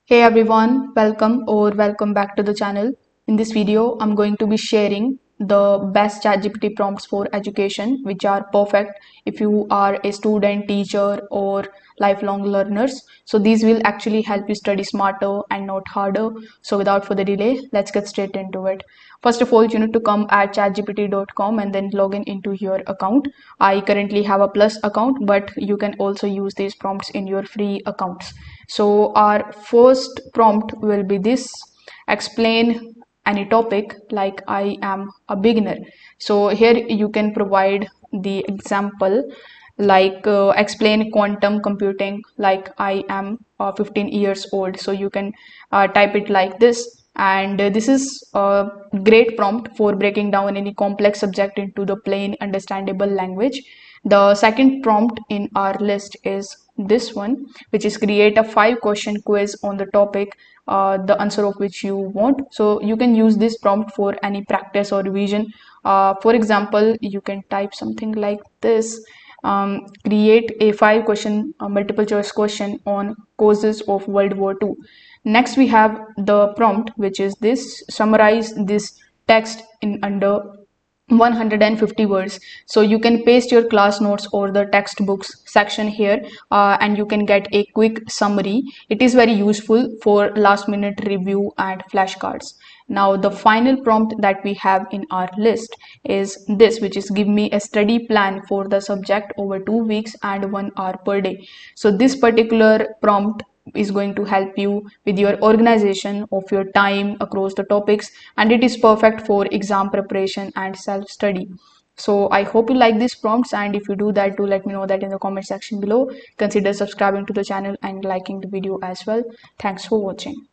Hey everyone, welcome back to the channel. In this video, I'm going to be sharing the best ChatGPT prompts for education, which are perfect if you are a student, teacher, or lifelong learners. So these will actually help you study smarter and not harder. So without further delay, let's get straight into it. First of all, you need to come at chatgpt.com and then log in into your account. I currently have a plus account, but you can also use these prompts in your free accounts. So our first prompt will be this: explain any topic like I am a beginner. So here you can provide the example like explain quantum computing like I am 15 years old. So you can type it like this, and this is a great prompt for breaking down any complex subject into the plain understandable language. The second prompt in our list is this one, which is create a 5 question quiz on the topic, the answer of which you want. So you can use this prompt for any practice or revision. For example, you can type something like this: create a 5 question multiple choice question on causes of World War II. Next, we have the prompt, which is this: summarize this text in under 150 words. So you can paste your class notes or the textbooks section here, and you can get a quick summary. It is very useful for last minute review and flashcards. Now the final prompt that we have in our list is this, which is give me a study plan for the subject over 2 weeks and 1 hour per day. So this particular prompt is going to help you with your organization of your time across the topics, and it is perfect for exam preparation and self study. So I hope you like these prompts, and if you do that, do let me know that in the comment section below. Consider subscribing to the channel and liking the video as well. Thanks for watching.